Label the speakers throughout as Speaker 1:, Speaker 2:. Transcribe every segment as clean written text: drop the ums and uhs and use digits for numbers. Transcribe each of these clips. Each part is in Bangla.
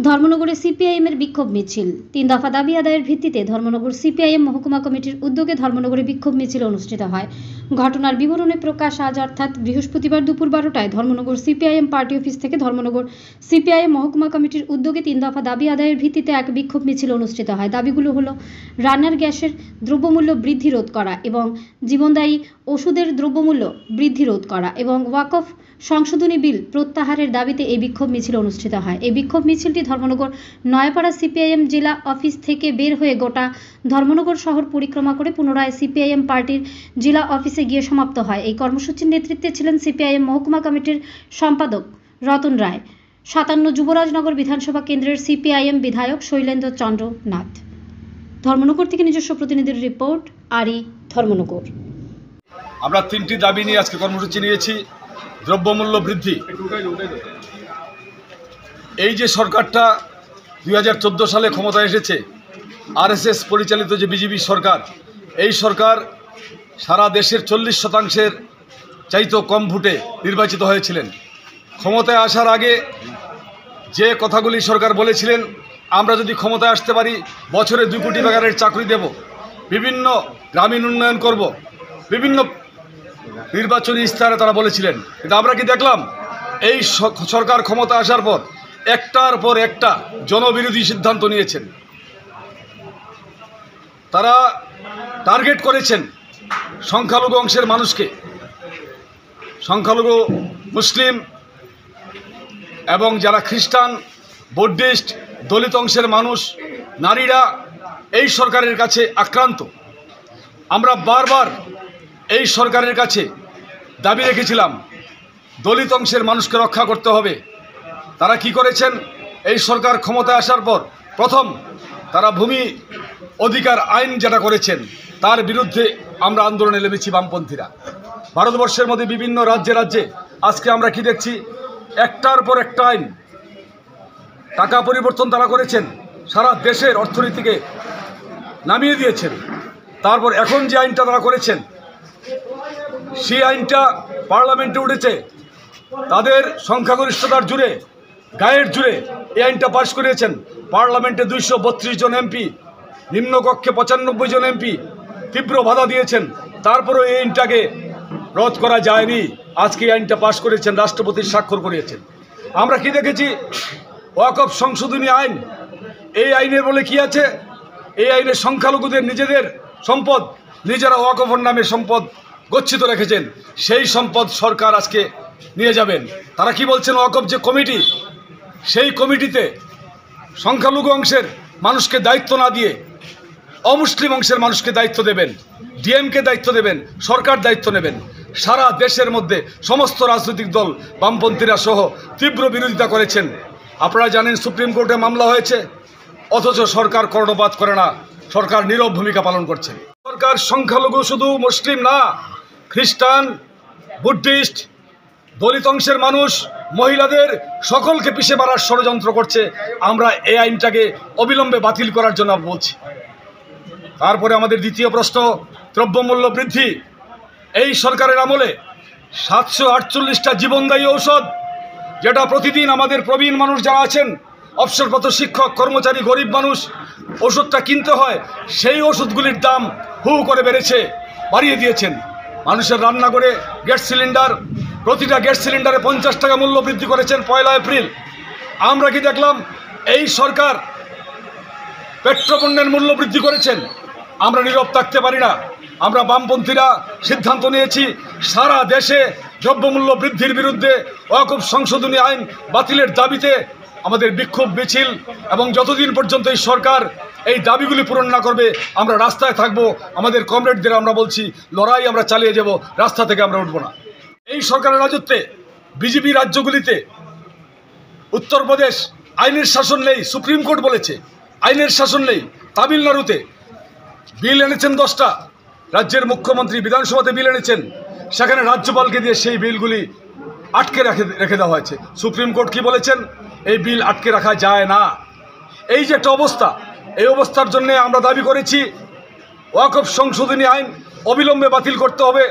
Speaker 1: ধর্মনগরে সিপিআইএমের বিক্ষোভ মিছিল। 3 দফা দাবি আদায়ের ভিত্তিতে ধর্মনগর সিপিআইএম মহকুমা কমিটির উদ্যোগে ধর্মনগরে বিক্ষোভ মিছিল অনুষ্ঠিত হয়। ঘটনার বিবরণে প্রকাশ আজ অর্থাৎ বৃহস্পতিবার দুপুর 12টায় ধর্মনগর সিপিআইএম পার্টি অফিস থেকে ধর্মনগর সিপিআইএম মহকুমা কমিটির উদ্যোগে 3 দফা দাবি আদায়ের ভিত্তিতে এক বিক্ষোভ মিছিল অনুষ্ঠিত হয়। দাবিগুলো হলো রান্নার গ্যাসের দ্রব্যমূল্য বৃদ্ধি রোধ করা এবং জীবনদায়ী ওষুধের দ্রব্যমূল্য বৃদ্ধি রোধ করা এবং ওয়াকফ সংশোধনী বিল প্রত্যাহারের দাবিতে এই বিক্ষোভ মিছিল অনুষ্ঠিত হয়। এই বিক্ষোভ মিছিলটি ধর্মনগর নয়াপাড়া সিপিআইএম জেলা অফিস থেকে বের হয়ে গোটা ধর্মনগর শহর পরিক্রমা করে পুনরায় সিপিআইএম পার্টির জেলা অফিসে গিয়ে সমাপ্ত হয়। এই কর্মসূচির নেতৃত্বে ছিলেন সিপিআইএম মহকুমা কমিটির সম্পাদক রতন রায়, 57 যুবরাজনগর বিধানসভা কেন্দ্রের সিপিআইএম বিধায়ক শৈলেন্দ্র চন্দ্র নাথ। ধর্মনগর থেকে নিজস্ব প্রতিনিধির রিপোর্ট, আরি ধর্মনগর।
Speaker 2: আমরা 3টি দাবি নিয়ে আজকে কর্মসূচি নিয়েছি। দ্রব্যমূল্য বৃদ্ধি, এই যে সরকারটা 2014 সালে ক্ষমতায় এসেছে, আরএসএস পরিচালিত যে বিজেপি সরকার, এই সরকার সারা দেশের 40% চাইতেও কম ভোটে নির্বাচিত হয়েছিলেন। ক্ষমতায় আসার আগে যে কথাগুলি সরকার বলেছিলেন, আমরা যদি ক্ষমতায় আসতে পারি বছরে 2 কোটি বেকারের চাকরি দেব, বিভিন্ন গ্রামীণ উন্নয়ন করব, বিভিন্ন নির্বাচনী ইস্তাহারে তারা বলেছিলেন। কিন্তু আমরা কি দেখলাম? এই সরকার ক্ষমতা আসার পর একটার পর একটা জনবিরোধী সিদ্ধান্ত নিয়েছেন। তারা টার্গেট করেছেন সংখ্যালঘু অংশের মানুষকে, সংখ্যালঘু মুসলিম এবং যারা খ্রিস্টান, বৌদ্ধিস্ট, দলিত অংশের মানুষ, নারীরা এই সরকারের কাছে আক্রান্ত। আমরা বারবার এই সরকারের কাছে দাবি রেখেছিলাম দলিত অংশের মানুষকে রক্ষা করতে হবে। তারা কি করেছেন? এই সরকার ক্ষমতায় আসার পর প্রথম তারা ভূমি অধিকার আইন যেটা করেছেন তার বিরুদ্ধে আমরা আন্দোলনে নেমেছি বামপন্থীরা। ভারতবর্ষের মধ্যে বিভিন্ন রাজ্যে রাজ্যে আজকে আমরা কি দেখছি? একটার পর একটা আইন, টাকা পরিবর্তন তারা করেছেন, সারা দেশের অর্থনীতিকে নামিয়ে দিয়েছেন। তারপর এখন যে আইনটা তারা করেছেন, সেই আইনটা পার্লামেন্টে উঠেছে, তাদের সংখ্যাগরিষ্ঠতার জুড়ে, গায়ের জুড়ে এই আইনটা পাশ করিয়েছেন। পার্লামেন্টে 232 জন এমপি, নিম্নকক্ষে 95 জন এমপি তীব্র বাধা দিয়েছেন, তারপরেও এই আইনটাকে রদ করা যায়নি। আজকে এই আইনটা পাশ করেছেন, রাষ্ট্রপতির স্বাক্ষর করিয়েছেন। আমরা কি দেখেছি? ওয়াকফ সংশোধনী আইন, এই আইনের বলে কি আছে? এই আইনে সংখ্যালঘুদের নিজেদের সম্পদ নিজেরা ওয়াকফের নামে সম্পদ গচ্ছিত রেখেছেন, সেই সম্পদ সরকার আজকে নিয়ে যাবেন। তারা কি বলছেন? ওয়াকফ যে কমিটি, সেই কমিটিতে সংখ্যালঘু অংশের মানুষকে দায়িত্ব না দিয়ে অমুসলিম অংশের মানুষকে দায়িত্ব দেবেন, ডিএমকে দায়িত্ব দেবেন, সরকার দায়িত্ব নেবেন। সারা দেশের মধ্যে সমস্ত রাজনৈতিক দল, বামপন্থীরা সহ তীব্র বিরোধিতা করেছেন। আপনারা জানেন সুপ্রিম কোর্টে মামলা হয়েছে, অথচ সরকার কর্ণপাত করে না, সরকার নীরব ভূমিকা পালন করছে। সরকার সংখ্যালঘু শুধু মুসলিম না, খ্রিস্টান, বুদ্ধিস্ট, দলিত অংশের মানুষ, মহিলাদের সকলকে পিষে মারার ষড়যন্ত্র করছে। আমরা এই আইনটাকে অবিলম্বে বাতিল করার জন্য বলছি। তারপরে আমাদের দ্বিতীয় প্রশ্ন, দ্রব্যমূল্য বৃদ্ধি। এই সরকারের আমলে 748টা জীবনদায়ী ঔষধ, যেটা প্রতিদিন আমাদের প্রবীণ মানুষ যারা আছেন, অবসরপ্রাপ্ত শিক্ষক, কর্মচারী, গরিব মানুষ ওষুধটা কিনতে হয়, সেই ওষুধগুলির দাম হু করে বেড়েছে, বাড়িয়ে দিয়েছেন। মানুষের রান্না করে গ্যাস সিলিন্ডার, প্রতিটা গ্যাস সিলিন্ডারে 50 টাকা মূল্য বৃদ্ধি করেছেন 1 এপ্রিল। আমরা কি দেখলাম? এই সরকার পেট্রোপণ্যের মূল্য বৃদ্ধি করেছেন। আমরা নীরব থাকতে পারি না। আমরা বামপন্থীরা সিদ্ধান্ত নিয়েছি সারা দেশে দ্রব্যমূল্য বৃদ্ধির বিরুদ্ধে ওয়াকফ সংশোধনী আইন বাতিলের দাবিতে আমাদের বিক্ষোভ মিছিল, এবং যতদিন পর্যন্ত এই সরকার এই দাবিগুলি পূরণ না করবে আমরা রাস্তায় থাকবো। আমাদের কমরেডদের আমরা বলছি, লড়াই আমরা চালিয়ে যাব, রাস্তা থেকে আমরা উঠব না। এই সরকারের রাজত্বে বিজেপি রাজ্যগুলিতে, উত্তরপ্রদেশ আইনের শাসন নেই, সুপ্রিম কোর্ট বলেছে আইনের শাসন নেই। তামিলনাড়ুতে বিল এনেছেন 10টা, রাজ্যের মুখ্যমন্ত্রী বিধানসভাতে বিল এনেছেন, সেখানে রাজ্যপালকে দিয়ে সেই বিলগুলি আটকে রেখে দেওয়া হয়েছে। সুপ্রিম কোর্ট কি বলেছেন? এই বিল আটকে রাখা যায় না। এই যে একটা অবস্থা, এই অবস্থার জন্য আমরা দাবি করেছি ওয়াকফ সংশোধনী আইন অবিলম্বে বাতিল করতে হবে,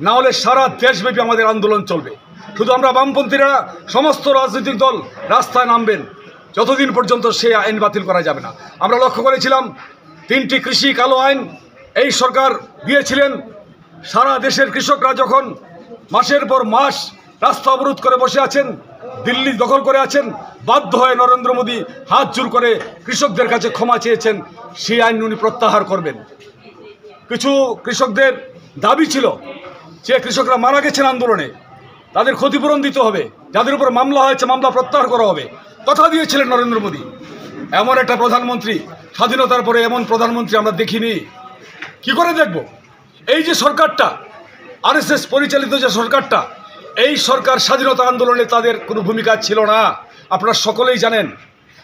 Speaker 2: না হলে সারা দেশব্যাপী আমাদের আন্দোলন চলবে। শুধু আমরা বামপন্থীরা, সমস্ত রাজনৈতিক দল রাস্তায় নামবেন। যতদিন পর্যন্ত সেই আইন বাতিল করা যাবে না। আমরা লক্ষ্য করেছিলাম 3টি কৃষি কালো আইন এই সরকার দিয়েছিলেন। সারা দেশের কৃষকরা যখন মাসের পর মাস রাস্তা অবরোধ করে বসে আছেন, দিল্লি দখল করে আছেন, বাধ্য হয়ে নরেন্দ্র মোদী হাত জোর করে কৃষকদের কাছে ক্ষমা চেয়েছেন, সেই আইন উনি প্রত্যাহার করবেন। কিছু কৃষকদের দাবি ছিল যে কৃষকরা মারা গেছেন আন্দোলনে, তাদের ক্ষতিপূরণ দিতে হবে, যাদের উপর মামলা হয়েছে মামলা প্রত্যাহার করা হবে, কথা দিয়েছিলেন নরেন্দ্র মোদী। এমন একটা প্রধানমন্ত্রী, স্বাধীনতার পরে এমন প্রধানমন্ত্রী আমরা দেখিনি। কি করে দেখব? এই যে সরকারটা, আরএসএস পরিচালিত যে সরকারটা, এই সরকার স্বাধীনতা আন্দোলনে তাদের কোনো ভূমিকা ছিল না। আপনারা সকলেই জানেন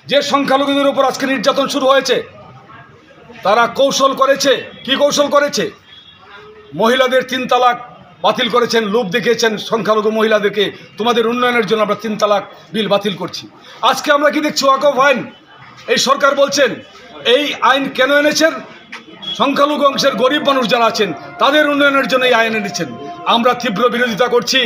Speaker 2: যে সংখ্যালঘুদের উপর আজকে নির্যাতন শুরু হয়েছে, তারা কৌশল করেছে। কি কৌশল করেছে? মহিলাদের 3 তালাক বাতিল করেছেন, লোভ দেখিয়েছেন সংখ্যালঘু মহিলাদেরকে, তোমাদের উন্নয়নের জন্য আমরা 3 তালাক বিল বাতিল করছি। আজকে আমরা কি দেখছি? ওয়াকফ আইন। এই সরকার বলছেন এই আইন কেন এনেছেন? সংখ্যালঘু অংশের গরিব মানুষ যারা আছেন তাদের উন্নয়নের জন্য এই আইন এনেছেন। আমরা তীব্র বিরোধিতা করছি।